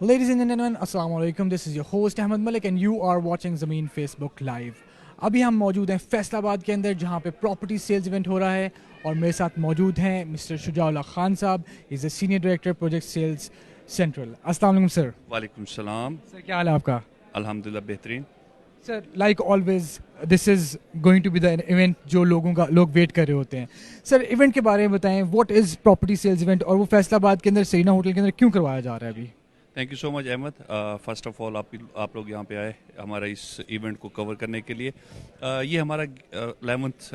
Ladies and gentlemen, Assalamu alaikum. This is your host Ahmed Malik and you are watching Zameen Facebook Live. अभी हम मौजूद हैं फैसलाबाद के अंदर जहाँ पे प्रॉपर्टी सेल्स इवेंट हो रहा है और मेरे साथ मौजूद हैं मिस्टर शुजाउल्लाह खान साहब, is the senior director project sales central. अस्सलाम वालेकुम सर. वालेकुम सलाम. सर क्या हाल है आपका? अल्हम्दुलिल्लाह बेहतरीन. Sir like always this is going to be the event जो लोग वेट कर रहे होते हैं. सर इवेंट के बारे में बताएं, what is property sales event और वो फैसलाबाद के अंदर सरीना होटल के अंदर क्यों करवाया जा रहा है अभी? Thank you so much Ahmad. First of all आप लोग यहाँ पे आए हमारा इस इवेंट को कवर करने के लिए. ये हमारा 11th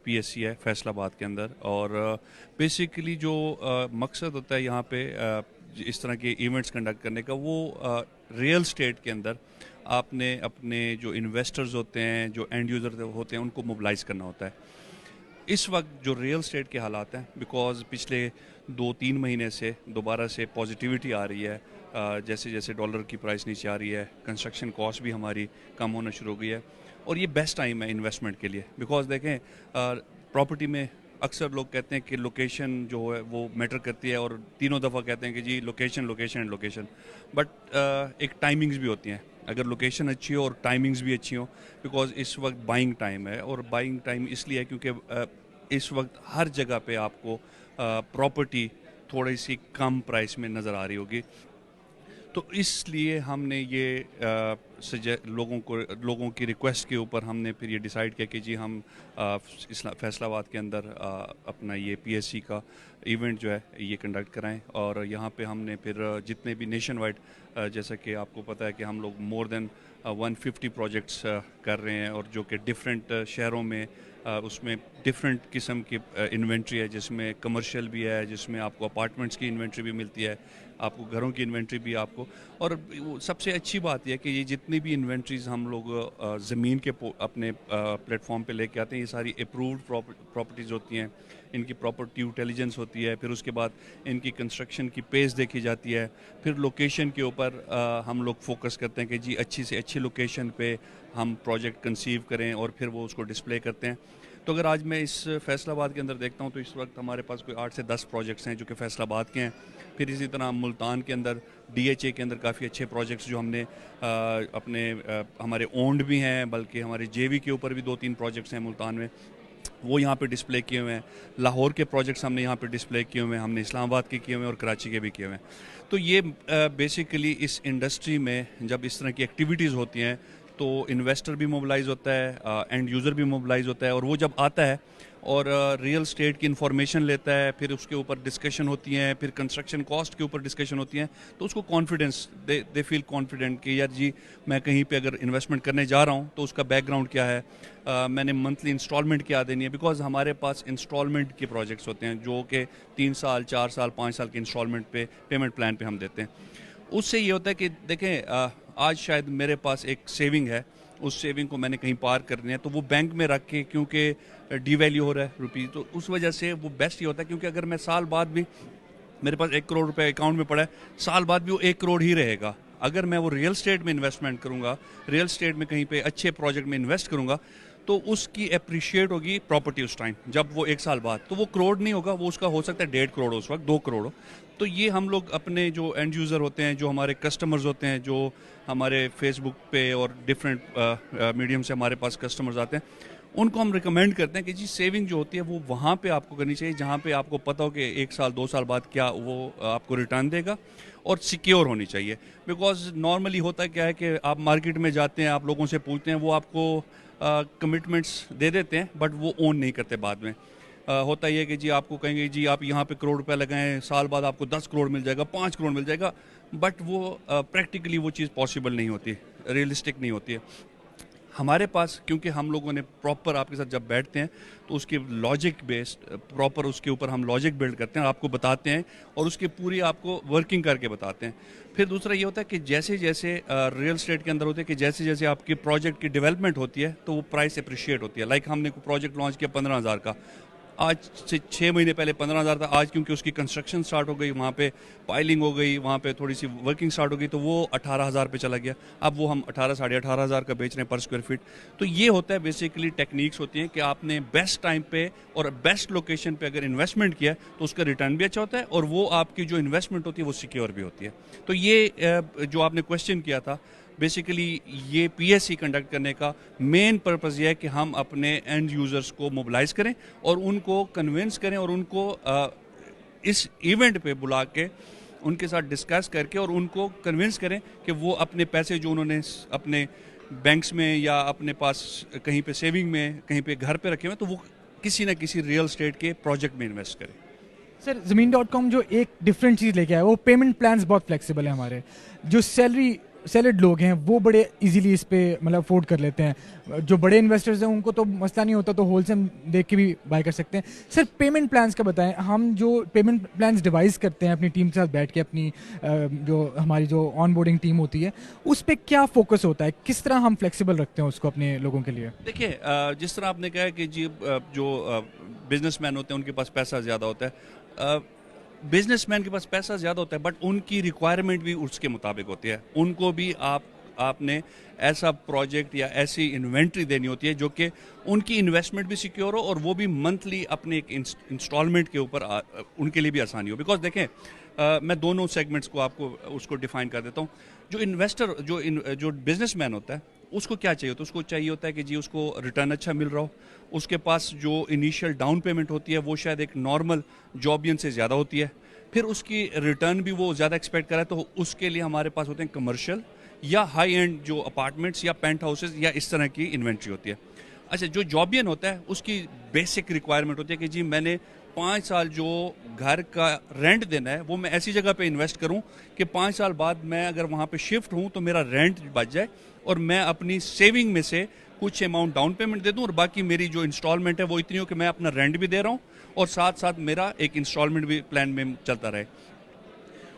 PSC है फैसलाबाद के अंदर और बेसिकली जो मकसद होता है यहाँ पे इस तरह के इवेंट्स कंडक्ट करने का, वो रियल स्टेट के अंदर आपने अपने जो इन्वेस्टर्स होते हैं, जो एंड यूज़र होते हैं, उनको मोबिलाइज़ करना होता है. इस वक्त जो रियल स्टेट के हालात हैं, बिकॉज पिछले 2-3 महीने से दोबारा से पॉजिटिविटी आ रही है. जैसे जैसे डॉलर की प्राइस नीचे आ रही है, कंस्ट्रक्शन कॉस्ट भी हमारी कम होना शुरू हो गई है और ये बेस्ट टाइम है इन्वेस्टमेंट के लिए. बिकॉज देखें प्रॉपर्टी में अक्सर लोग कहते हैं कि लोकेशन जो है वो मैटर करती है और तीनों दफ़ा कहते हैं कि जी location location and location. But एक टाइमिंग्स भी होती हैं. अगर लोकेशन अच्छी हो और टाइमिंग्स भी अच्छी हो, बिकॉज इस वक्त बाइंग टाइम है और बाइंग टाइम इसलिए है क्योंकि इस वक्त हर जगह पे आपको प्रॉपर्टी थोड़ी सी कम प्राइस में नज़र आ रही होगी. तो इसलिए हमने ये लोगों की रिक्वेस्ट के ऊपर हमने फिर ये डिसाइड किया कि जी हम फैसलाबाद के अंदर अपना ये PSC का इवेंट जो है ये कंडक्ट कराएं. और यहाँ पे हमने फिर जितने भी नेशन वाइड, जैसा कि आपको पता है कि हम लोग मोर देन 150 प्रोजेक्ट्स कर रहे हैं और जो कि डिफरेंट शहरों में उसमें डिफरेंट किस्म की इन्वेंट्री है, जिसमें कमर्शियल भी है, जिसमें आपको अपार्टमेंट्स की इन्वेंट्री भी मिलती है, आपको घरों की इन्वेंट्री भी आपको. और सबसे अच्छी बात यह है कि ये जितनी भी इन्वेंट्रीज हम लोग ज़मीन के अपने प्लेटफॉर्म पे लेके आते हैं, ये सारी अप्रूव्ड प्रॉपर्टीज़ होती हैं. इनकी प्रॉपर्टी इंटेलिजेंस होती है, फिर उसके बाद इनकी कंस्ट्रक्शन की पेस देखी जाती है, फिर लोकेशन के ऊपर हम लोग फोकस करते हैं कि जी अच्छी से अच्छी लोकेशन पे हम प्रोजेक्ट कंसीव करें और फिर वो उसको डिस्प्ले करते हैं. तो अगर आज मैं इस फैसलाबाद के अंदर देखता हूँ तो इस वक्त हमारे पास कोई 8 से 10 प्रोजेक्ट्स हैं जो कि फैसलाबाद के हैं. फिर इसी तरह मुल्तान के अंदर DHA के अंदर काफ़ी अच्छे प्रोजेक्ट्स जो हमने हमारे ओन्ड भी हैं, बल्कि हमारे JV के ऊपर भी 2-3 प्रोजेक्ट्स हैं मुल्तान में, वो यहाँ पे डिस्प्ले किए हुए हैं. लाहौर के प्रोजेक्ट्स हमने यहाँ पे डिस्प्ले किए हुए हैं, हमने इस्लामाबाद के किए हुए हैं और कराची के भी किए हुए हैं. तो ये बेसिकली इस इंडस्ट्री में जब इस तरह की एक्टिविटीज़ होती हैं तो इन्वेस्टर भी मोबिलाइज होता है, एंड यूज़र भी मोबिलाइज होता है, और वो जब आता है और रियल स्टेट की इन्फॉर्मेशन लेता है, फिर उसके ऊपर डिस्कशन होती हैं, फिर कंस्ट्रक्शन कॉस्ट के ऊपर डिस्कशन होती हैं, तो उसको कॉन्फिडेंस दे फील कॉन्फिडेंट कि यार जी मैं कहीं पे अगर इन्वेस्टमेंट करने जा रहा हूँ तो उसका बैकग्राउंड क्या है, मैंने मंथली इंस्टॉलमेंट क्या देनी है. बिकॉज हमारे पास इंस्टॉलमेंट के प्रोजेक्ट्स होते हैं जो कि 3 साल 4 साल 5 साल के इंस्टॉलमेंट पे पेमेंट प्लान पे हम देते हैं. उससे ये होता है कि देखें आज शायद मेरे पास एक सेविंग है, उस सेविंग को मैंने कहीं पार करनी है, तो वो बैंक में रख के, क्योंकि डीवैल्यू हो रहा है रुपये, तो उस वजह से वो बेस्ट ये होता है. क्योंकि अगर मैं साल बाद भी मेरे पास 1 करोड़ रुपए अकाउंट में पड़ा है, साल बाद भी वो 1 करोड़ ही रहेगा. अगर मैं वो रियल स्टेट में इन्वेस्टमेंट करूँगा, रियल स्टेट में कहीं पे अच्छे प्रोजेक्ट में इन्वेस्ट करूँगा, तो उसकी अप्रिशिएट होगी प्रॉपर्टी उस टाइम, जब वो 1 साल बाद, तो वो करोड़ नहीं होगा, वो उसका हो सकता है 1.5 करोड़, उस वक्त 2 करोड़ हो. तो ये हम लोग अपने जो एंड यूज़र होते हैं, जो हमारे कस्टमर्स होते हैं, जो हमारे फेसबुक पे और डिफरेंट मीडियम से हमारे पास कस्टमर्स आते हैं, उनको हम रिकमेंड करते हैं कि जी सेविंग जो होती है वो वहाँ पे आपको करनी चाहिए जहाँ पे आपको पता हो कि 1 साल 2 साल बाद क्या वो आपको रिटर्न देगा, और सिक्योर होनी चाहिए. बिकॉज नॉर्मली होता क्या है कि आप मार्केट में जाते हैं, आप लोगों से पूछते हैं, वो आपको कमिटमेंट्स दे देते हैं बट वो ओन नहीं करते बाद में. होता ही है कि जी आपको कहेंगे जी आप यहाँ पे करोड़ रुपए लगाएं, साल बाद आपको 10 करोड़ मिल जाएगा, 5 करोड़ मिल जाएगा, बट वो प्रैक्टिकली वो चीज़ पॉसिबल नहीं होती, रियलिस्टिक नहीं होती है. हमारे पास क्योंकि हम लोगों ने प्रॉपर आपके साथ जब बैठते हैं तो उसके लॉजिक बेस्ड प्रॉपर उसके ऊपर हम लॉजिक बिल्ड करते हैं, आपको बताते हैं और उसकी पूरी आपको वर्किंग करके बताते हैं. फिर दूसरा ये होता है कि जैसे जैसे रियल स्टेट के अंदर होते हैं कि जैसे जैसे आपकी प्रोजेक्ट की डेवलपमेंट होती है तो वो प्राइस अप्रिशिएट होती है. लाइक हमने कोई प्रोजेक्ट लॉन्च किया 15,000 का, आज से 6 महीने पहले 15,000 था, आज क्योंकि उसकी कंस्ट्रक्शन स्टार्ट हो गई, वहाँ पे पाइलिंग हो गई, वहाँ पे थोड़ी सी वर्किंग स्टार्ट हो गई, तो वो 18,000 पे चला गया। अब वो हम 18 साढ़े 18,000 का बेच रहे हैं पर स्क्वायर फीट। तो ये होता है बेसिकली, टेक्निक्स होती हैं कि आपने बेस्ट टाइम पे और बेस्ट लोकेशन पे अगर इन्वेस्टमेंट किया तो उसका रिटर्न भी अच्छा होता है और वो आपकी जो इन्वेस्टमेंट होती है वो सिक्योर भी होती है। तो ये जो आपने क्वेश्चन किया था, बेसिकली ये पीएससी कंडक्ट करने का मेन पर्पज़ ये है कि हम अपने एंड यूज़र्स को मोबिलाइज करें और उनको कन्विंस करें और उनको इस इवेंट पे बुला के उनके साथ डिस्कस करके और उनको कन्विंस करें कि वो अपने पैसे जो उन्होंने अपने बैंक्स में या अपने पास कहीं पे सेविंग में, कहीं पे घर पे रखे हुए, तो वो किसी न किसी रियल स्टेट के प्रोजेक्ट में इन्वेस्ट करें। सर ज़मीन.com जो एक डिफरेंट चीज़ लेके आया है, वो पेमेंट प्लान्स बहुत फ्लेक्सिबल है हमारे। जो सैलरीड लोग हैं वो बड़े इजीली इस पे मतलब अफोर्ड कर लेते हैं। जो बड़े इन्वेस्टर्स हैं उनको तो मसला नहीं होता, तो होलसेल देख के भी बाय कर सकते हैं। सर पेमेंट प्लान्स का बताएं, हम जो पेमेंट प्लान्स डिवाइस करते हैं अपनी टीम के साथ बैठ के, अपनी जो हमारी जो ऑन बोर्डिंग टीम होती है उस पर क्या फोकस होता है, किस तरह हम फ्लेक्सिबल रखते हैं उसको अपने लोगों के लिए? देखिए, जिस तरह आपने कहा कि जी जो बिजनेसमैन होते हैं उनके पास पैसा ज़्यादा होता है, बिजनेसमैन के पास पैसा ज़्यादा होता है, बट उनकी रिक्वायरमेंट भी उसके मुताबिक होती है। उनको भी आपने ऐसा प्रोजेक्ट या ऐसी इन्वेंट्री देनी होती है जो कि उनकी इन्वेस्टमेंट भी सिक्योर हो और वो भी मंथली अपने एक इंस्टॉलमेंट के ऊपर उनके लिए भी आसानी हो। बिकॉज देखें, मैं दोनों सेगमेंट्स को आपको उसको डिफाइन कर देता हूँ। जो इन्वेस्टर जो बिजनेसमैन होता है उसको क्या चाहिए होता है? उसको चाहिए होता है कि जी उसको रिटर्न अच्छा मिल रहा हो, उसके पास जो इनिशियल डाउन पेमेंट होती है वो शायद एक नॉर्मल जॉबियन से ज़्यादा होती है, फिर उसकी रिटर्न भी वो ज़्यादा एक्सपेक्ट करे, तो उसके लिए हमारे पास होते हैं कमर्शियल या हाई एंड जो अपार्टमेंट्स या पेंट हाउसेज या इस तरह की इन्वेंट्री होती है। अच्छा, जो जॉबियन होता है उसकी बेसिक रिक्वायरमेंट होती है कि जी मैंने 5 साल जो घर का रेंट देना है वो मैं ऐसी जगह पे इन्वेस्ट करूं कि 5 साल बाद मैं अगर वहां पे शिफ्ट हूं तो मेरा रेंट बच जाए और मैं अपनी सेविंग में से कुछ अमाउंट डाउन पेमेंट दे दूं और बाकी मेरी जो इंस्टॉलमेंट है वो इतनी हो कि मैं अपना रेंट भी दे रहा हूं और साथ साथ मेरा एक इंस्टॉलमेंट भी प्लान में चलता रहे।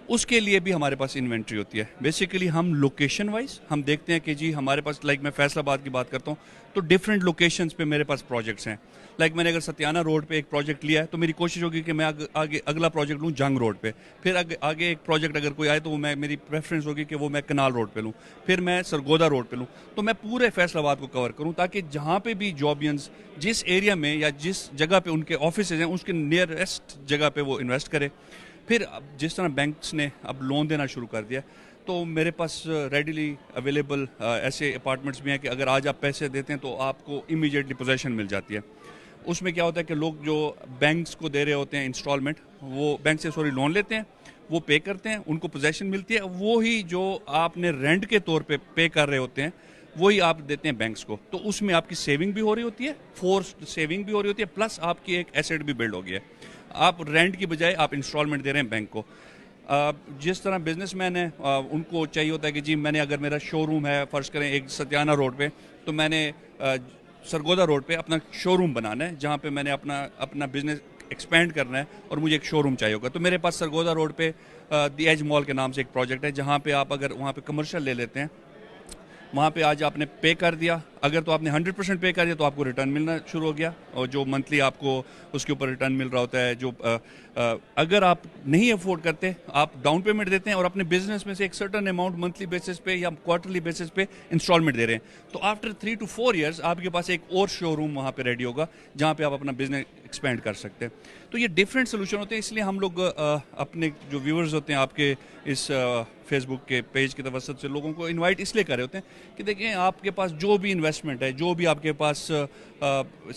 उसके लिए भी हमारे पास इन्वेंट्री होती है। बेसिकली हम लोकेशन वाइज हम देखते हैं कि जी हमारे पास, लाइक मैं फैसलाबाद की बात करता हूँ तो डिफरेंट लोकेशंस पे मेरे पास प्रोजेक्ट्स हैं। लाइक मैंने अगर सतियाना रोड पे एक प्रोजेक्ट लिया है तो मेरी कोशिश होगी कि मैं आगे अगला प्रोजेक्ट लूँ जंग रोड पे, फिर आगे एक प्रोजेक्ट अगर कोई आए तो वो मेरी प्रेफरेंस होगी कि वो मैं कनाल रोड पे लूँ, फिर मैं सरगोदा रोड पे लूँ। तो मैं पूरे फैसलाबाद को कवर करूँ ताकि जहाँ पे भी जॉबियंस जिस एरिया में या जिस जगह पे उनके ऑफिस हैं उसके नियरेस्ट जगह पे वो इन्वेस्ट करें। फिर जिस तरह बैंक्स ने अब लोन देना शुरू कर दिया तो मेरे पास रेडिली अवेलेबल ऐसे अपार्टमेंट्स भी हैं कि अगर आज आप पैसे देते हैं तो आपको इमीडिएटली पोजेशन मिल जाती है। उसमें क्या होता है कि लोग जो बैंक्स को दे रहे होते हैं इंस्टॉलमेंट, वो बैंक से लोन लेते हैं, वो पे करते हैं, उनको पोजेशन मिलती है, वो ही जो आपने रेंट के तौर पे कर रहे होते हैं वही आप देते हैं बैंक्स को। तो उसमें आपकी सेविंग भी हो रही होती है, फोर्स्ड सेविंग भी हो रही होती है, प्लस आपकी एक एसेट भी बिल्ड हो गया है। आप रेंट की बजाय आप इंस्टॉलमेंट दे रहे हैं बैंक को। जिस तरह बिजनेसमैन है उनको चाहिए होता है कि जी मैंने अगर मेरा शोरूम है, फ़र्ज़ करें एक सतियाना रोड पे, तो मैंने सरगोदा रोड पे अपना शोरूम बनाना है जहाँ पे मैंने अपना बिजनेस एक्सपेंड करना है और मुझे एक शोरूम चाहिए होगा। तो मेरे पास सरगोदा रोड पे द एज मॉल के नाम से एक प्रोजेक्ट है जहाँ पे आप अगर वहाँ पे कमर्शियल ले लेते हैं, वहाँ पे आज आपने पे कर दिया, अगर तो आपने 100% पे कर दिया तो आपको रिटर्न मिलना शुरू हो गया और जो मंथली आपको उसके ऊपर रिटर्न मिल रहा होता है। जो अगर आप नहीं अफोर्ड करते, आप डाउन पेमेंट देते हैं और अपने बिजनेस में से एक सर्टन अमाउंट मंथली बेसिस पे या क्वार्टरली बेसिस पे इंस्टॉलमेंट दे रहे हैं, तो आफ्टर 3 to 4 ईयर्स आपके पास एक और शोरूम वहाँ पे रेडी होगा जहाँ पे आप अपना बिजनेस एक्सपेंड कर सकते हैं। तो ये डिफरेंट सोल्यूशन होते हैं, इसलिए हम लोग अपने जो व्यूअर्स होते हैं आपके इस फेसबुक के पेज की तवसत से लोगों को इनवाइट इसलिए कर रहे होते हैं कि देखें आपके पास जो भी इन्वेस्टमेंट है, जो भी आपके पास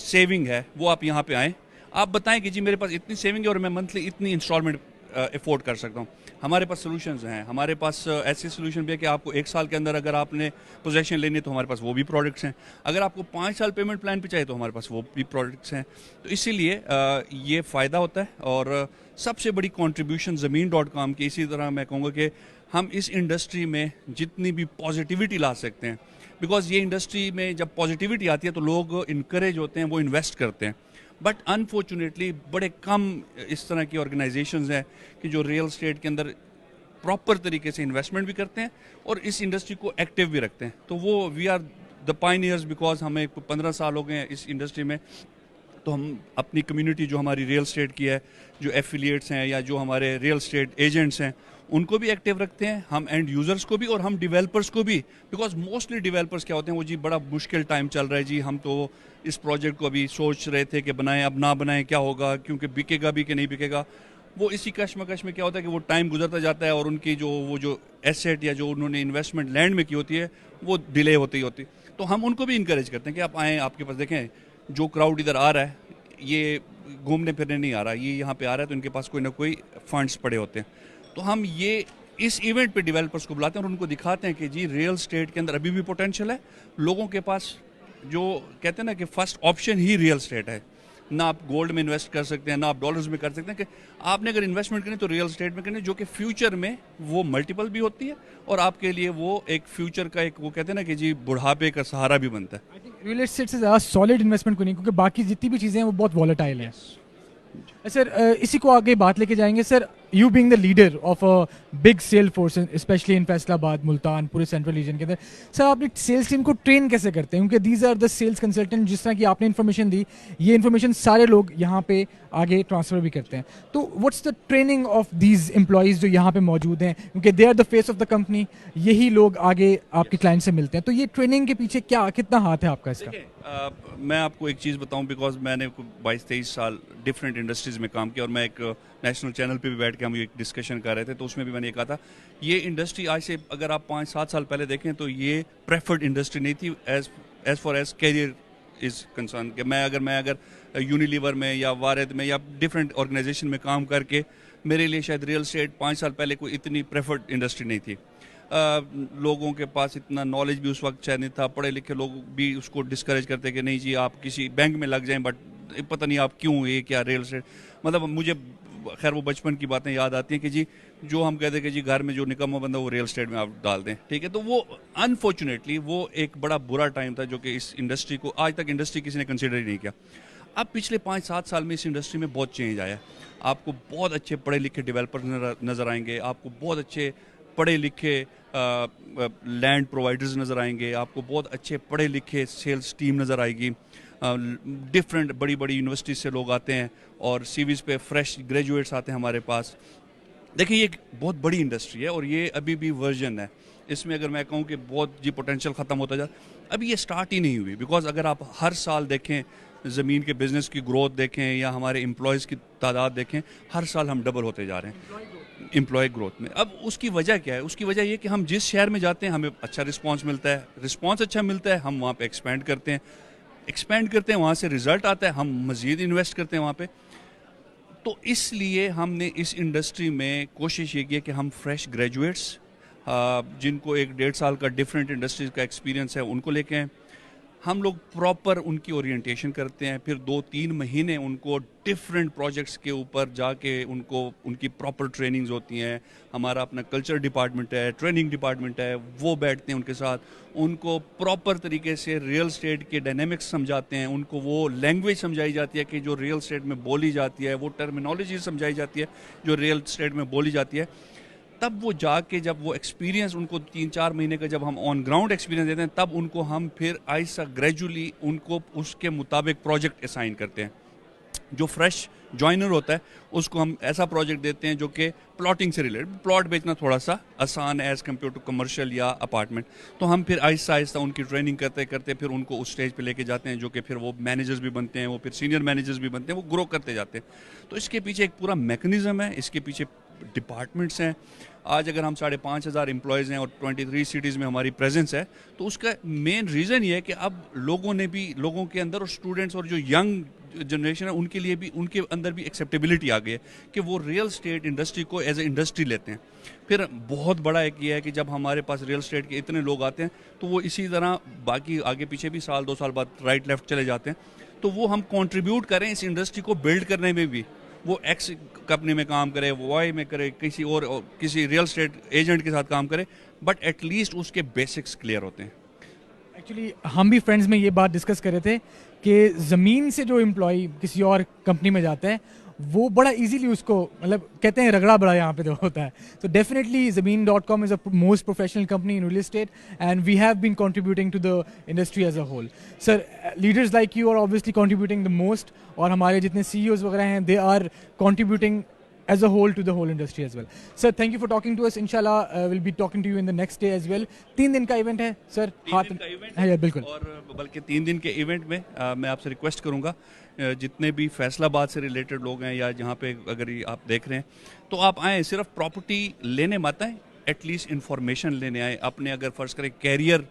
सेविंग है, वो आप यहाँ पे आएँ, आप बताएं कि जी मेरे पास इतनी सेविंग है और मैं मंथली इतनी इंस्टॉलमेंट अफोर्ड कर सकता हूँ। हमारे पास सोल्यूशंस हैं, हमारे पास ऐसे सोल्यूशन भी है कि आपको 1 साल के अंदर अगर आपने पोजेशन लेनी है तो हमारे पास वो भी प्रोडक्ट्स हैं, अगर आपको 5 साल पेमेंट प्लान पे चाहिए तो हमारे पास वो भी प्रोडक्ट्स हैं। तो इसीलिए ये फ़ायदा होता है और सबसे बड़ी कॉन्ट्रीब्यूशन ज़मीन.com की, इसी तरह मैं कहूँगा कि हम इस इंडस्ट्री में जितनी भी पॉजिटिविटी ला सकते हैं, बिकॉज ये इंडस्ट्री में जब पॉजिटिविटी आती है तो लोग इनकरेज होते हैं, वो इन्वेस्ट करते हैं। बट अनफॉर्चुनेटली बड़े कम इस तरह की ऑर्गेनाइजेशंस हैं कि जो रियल स्टेट के अंदर प्रॉपर तरीके से इन्वेस्टमेंट भी करते हैं और इस इंडस्ट्री को एक्टिव भी रखते हैं। तो वो we are the pioneers, because हमें 15 साल हो गए हैं इस इंडस्ट्री में, तो हम अपनी कम्युनिटी जो हमारी रियल स्टेट की है, जो एफिलिएट्स हैं या जो हमारे रियल स्टेट एजेंट्स हैं, उनको भी एक्टिव रखते हैं, हम एंड यूज़र्स को भी और हम डेवलपर्स को भी। बिकॉज मोस्टली डेवलपर्स क्या होते हैं, वो जी बड़ा मुश्किल टाइम चल रहा है जी, हम तो इस प्रोजेक्ट को अभी सोच रहे थे कि बनाएं, अब ना बनाएं क्या होगा, क्योंकि बिकेगा भी कि नहीं बिकेगा। वो इसी कश्मकश में क्या होता है कि वो टाइम गुजरता जाता है और उनकी जो एसेट या जो उन्होंने इन्वेस्टमेंट लैंड में की होती है वो डिले होती होती। तो हम उनको भी इनकरेज करते हैं कि आप आएँ, आपके पास देखें जो क्राउड इधर आ रहा है ये घूमने फिरने नहीं आ रहा, ये यहाँ पे आ रहा है तो इनके पास कोई ना कोई फंड्स पड़े होते हैं। तो हम ये इस इवेंट पे डेवलपर्स को बुलाते हैं और उनको दिखाते हैं कि जी रियल स्टेट के अंदर अभी भी पोटेंशियल है। लोगों के पास जो कहते हैं ना कि फर्स्ट ऑप्शन ही रियल स्टेट है, ना आप गोल्ड में इन्वेस्ट कर सकते हैं, ना आप डॉलर्स में कर सकते हैं, कि आपने अगर इन्वेस्टमेंट करनी तो रियल स्टेट में करनी, जो कि फ्यूचर में वो मल्टीपल भी होती है और आपके लिए वो एक फ्यूचर का एक वो कहते हैं ना कि जी बुढ़ापे का सहारा भी बनता है। रियल एस्टेट से ज़्यादा सॉलिड इन्वेस्टमेंट को नहीं, क्योंकि बाकी जितनी भी चीज़ें हैं वो बहुत वॉलेटाइल हैं। सर इसी को आगे बात लेके जाएंगे। Sir you being the leader of a big sale force specially in Faisalabad, Multan, पूरे सेंट्रल रीजन के अंदर, सर आप एक सेल्स टीम को ट्रेन कैसे करते हैं? क्योंकि these are the sales consultant, जिस तरह की आपने इन्फॉर्मेशन दी, ये इन्फॉर्मेशन सारे लोग यहाँ पे आगे ट्रांसफर भी करते हैं। तो what's the training of these employees जो यहाँ पे मौजूद हैं, क्योंकि they are the face of the company, यही लोग आगे आपके क्लाइंट से मिलते हैं, तो ये ट्रेनिंग के पीछे क्या कितना हाथ है आपका इसका? मैं आपको एक चीज़ बताऊं, बिकॉज मैंने 22-23 साल डिफरेंट इंडस्ट्रीज़ में काम किया और मैं एक नेशनल चैनल पे भी बैठ के हम एक डिस्कशन कर रहे थे, तो उसमें भी मैंने ये कहा था, ये इंडस्ट्री आज से अगर आप 5-7 साल पहले देखें तो ये प्रेफर्ड इंडस्ट्री नहीं थी as far as career is concern. कि मैं अगर यूनिलीवर में या वारिद में या डिफरेंट ऑर्गेनाइजेशन में काम करके, मेरे लिए शायद रियल स्टेट 5 साल पहले कोई इतनी प्रेफर्ड इंडस्ट्री नहीं थी। लोगों के पास इतना नॉलेज भी उस वक्त शायद नहीं था, पढ़े लिखे लोग भी उसको डिस्करेज करते कि नहीं जी आप किसी बैंक में लग जाएं, बट पता नहीं आप क्यों ये क्या रियल एस्टेट। मतलब मुझे खैर वो बचपन की बातें याद आती हैं कि जी जो हम कहते हैं कि जी घर में जो निकम्मा बंदा वो रियल एस्टेट में आप डाल दें, ठीक है। तो वो अनफॉर्चुनेटली वो एक बड़ा बुरा टाइम था जो कि इस इंडस्ट्री को आज तक इंडस्ट्री किसी ने कंसिडर ही नहीं किया। अब पिछले 5-7 साल में इस इंडस्ट्री में बहुत चेंज आया है। आपको बहुत अच्छे पढ़े लिखे डेवलपर नज़र आएंगे, आपको बहुत अच्छे पढ़े लिखे लैंड प्रोवाइडर्स नज़र आएंगे, आपको बहुत अच्छे पढ़े लिखे सेल्स टीम नज़र आएगी। डिफरेंट बड़ी बड़ी यूनिवर्सिटी से लोग आते हैं और सीवीज़ पे फ्रेश ग्रेजुएट्स आते हैं हमारे पास। देखिए ये एक बहुत बड़ी इंडस्ट्री है और ये अभी भी वर्जन है। इसमें अगर मैं कहूँ कि बहुत जी पोटेंशियल ख़त्म होता जा, अभी ये स्टार्ट ही नहीं हुई। बिकॉज अगर आप हर साल देखें ज़मीन के बिज़नेस की ग्रोथ देखें या हमारे एम्प्लॉयज़ की तादाद देखें, हर साल हम डबल होते जा रहे हैं एम्प्लॉय ग्रोथ में। अब उसकी वजह क्या है? उसकी वजह ये कि हम जिस शहर में जाते हैं हमें अच्छा रिस्पांस मिलता है, रिस्पांस अच्छा मिलता है, हम वहाँ पे एक्सपेंड करते हैं, वहाँ से रिजल्ट आता है, हम मज़ीद इन्वेस्ट करते हैं वहाँ पे। तो इसलिए हमने इस इंडस्ट्री में कोशिश ये की है कि हम फ्रेश ग्रेजुएट्स जिनको 1-1.5 साल का डिफरेंट इंडस्ट्रीज का एक्सपीरियंस है उनको लेके आए। हम लोग प्रॉपर उनकी ओरिएंटेशन करते हैं, फिर 2-3 महीने उनको डिफरेंट प्रोजेक्ट्स के ऊपर जाके उनको उनकी प्रॉपर ट्रेनिंग्स होती हैं। हमारा अपना कल्चर डिपार्टमेंट है, ट्रेनिंग डिपार्टमेंट है, वो बैठते हैं उनके साथ, उनको प्रॉपर तरीके से रियल स्टेट के डायनेमिक्स समझाते हैं, उनको वो लैंग्वेज समझाई जाती है कि जो रियल स्टेट में बोली जाती है, वो टर्मिनोलॉजी समझाई जाती है जो रियल स्टेट में बोली जाती है। तब वो जाके जब वो एक्सपीरियंस उनको 3-4 महीने का जब हम ऑन ग्राउंड एक्सपीरियंस देते हैं, तब उनको हम फिर ऐसा ग्रेजुअली उनको उसके मुताबिक प्रोजेक्ट असाइन करते हैं। जो फ्रेश जॉइनर होता है उसको हम ऐसा प्रोजेक्ट देते हैं जो कि प्लॉटिंग से रिलेटेड, प्लॉट बेचना थोड़ा सा आसान है एज़ कम्पेयर टू कमर्शियल या अपार्टमेंट। तो हम फिर आहिस्ता आहिस्ता उनकी ट्रेनिंग करते करते फिर उनको उस स्टेज पे लेके जाते हैं जो कि फिर वो मैनेजर्स भी बनते हैं, वो फिर सीनियर मैनेजर्स भी बनते हैं, वो ग्रो करते जाते हैं। तो इसके पीछे एक पूरा मैकेनिज्म है, इसके पीछे डिपार्टमेंट्स हैं। आज अगर हम 5,500 एम्प्लॉयज़ हैं और 23 सिटीज़ में हमारी प्रेजेंस है, तो उसका मेन रीज़न ये है कि अब लोगों के अंदर और स्टूडेंट्स और जो यंग जनरेशन है उनके लिए भी, उनके अंदर भी एक्सेप्टेबिलिटी आ गई है कि वो रियल स्टेट इंडस्ट्री को एज ए इंडस्ट्री लेते हैं। फिर बहुत बड़ा एक ये है कि जब हमारे पास रियल स्टेट के इतने लोग आते हैं तो वो इसी तरह बाकी आगे पीछे भी 1-2 साल बाद राइट लेफ्ट चले जाते हैं, तो वो हम कंट्रीब्यूट करें इस इंडस्ट्री को बिल्ड करने में भी। वो एक्स कंपनी में काम करे, वो वाई में करे, किसी रियल स्टेट एजेंट के साथ काम करे, बट एटलीस्ट उसके बेसिक्स क्लियर होते हैं। एक्चुअली हम भी फ्रेंड्स में ये बात डिस्कस कर रहे थे कि ज़मीन से जो एम्प्लॉय किसी और कंपनी में जाता है वो बड़ा इजीली उसको मतलब कहते हैं रगड़ा बड़ा यहाँ पे जो होता है. So definitely Zameen.com is a most professional company in real estate, and we have been contributing to the industry as a whole. Sir, leaders like you are obviously contributing the most, और हमारे जितने CEOs वगैरह हैं, they are contributing as a whole to the whole industry as well. Sir, thank you for talking to us. Inshallah, we'll be talking to you in the next day as well. 3 दिन का event है sir. 3 दिन का event है बिल्कुल. और बल्कि 3 दिन के इवेंट में मैं आपसे रिक्वेस्ट करूंगा, जितने भी फैसलाबाद से रिलेटेड लोग हैं या जहां पे अगर ये आप देख रहे हैं तो आप आएँ, सिर्फ प्रॉपर्टी लेने मत आएँ, एटलीस्ट इंफॉर्मेशन लेने आए. अपने अगर फर्ज करें कैरियर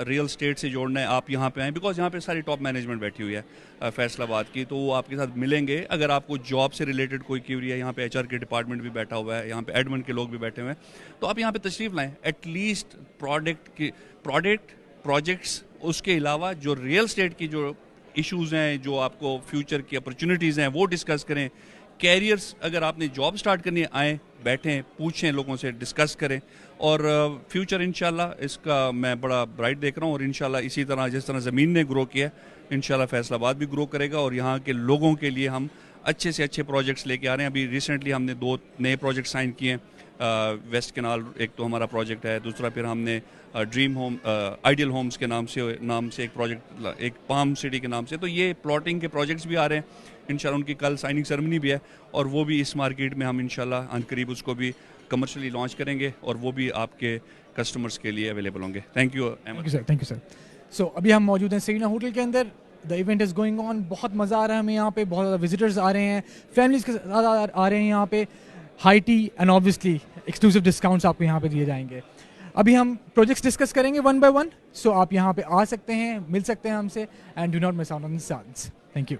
रियल स्टेट से जोड़ना है, आप यहाँ पे आएँ, बिकॉज यहाँ पे सारी टॉप मैनेजमेंट बैठी हुई है फैसलाबाद की, तो वो आपके साथ मिलेंगे. अगर आपको जॉब से रिलेटेड कोई क्यूरी है, यहाँ पे HR के डिपार्टमेंट भी बैठा हुआ है, यहाँ पे एडमिन के लोग भी बैठे हुए हैं, तो आप यहाँ पे तशरीफ़ लाएँ. एटलीस्ट प्रोजेक्ट्स उसके अलावा जो रियल स्टेट की जो इश्यूज़ हैं, जो आपको फ्यूचर की अपॉर्चुनिटीज़ हैं, वो डिस्कस करें. कैरियर्स अगर आपने जॉब स्टार्ट करनी है, आएँ, बैठें, पूछें, लोगों से डिस्कस करें. और फ्यूचर इंशाल्लाह इसका मैं बड़ा ब्राइट देख रहा हूँ. और इंशाल्लाह इसी तरह जिस तरह ज़मीन ने ग्रो किया, इंशाल्लाह फैसलाबाद भी ग्रो करेगा. और यहाँ के लोगों के लिए हम अच्छे से अच्छे प्रोजेक्ट्स लेके आ रहे हैं. अभी रिसेंटली हमने 2 नए प्रोजेक्ट साइन किए हैं. वेस्ट कैनाल एक तो हमारा प्रोजेक्ट है, दूसरा फिर हमने ड्रीम होम आइडियल होम्स के नाम से एक प्रोजेक्ट, एक पाम सिटी के नाम से. तो ये प्लॉटिंग के प्रोजेक्ट्स भी आ रहे हैं. इंशाल्लाह उनकी कल साइनिंग सेरेमनी भी है, और वो भी इस मार्केट में हम इंशाल्लाह अनकरीब उसको भी कमर्शियली लॉन्च करेंगे, और वो भी आपके कस्टमर्स के लिए अवेलेबल होंगे. Thank you sir. Thank you sir. So अभी हम मौजूद हैं सेरीना होटल के अंदर. The event is going on. बहुत मज़ा आ रहा है हमें यहाँ पे. बहुत ज़्यादा विजिटर्स आ रहे हैं, फैमिलीज के साथ आ रहे हैं यहाँ पे. High tea and obviously exclusive discounts आपको यहाँ पे दिए जाएंगे. अभी हम प्रोजेक्ट्स डिस्कस करेंगे 1 by 1. सो आप यहाँ पे आ सकते हैं, मिल सकते हैं हमसे, and do not miss out on the chance. Thank you.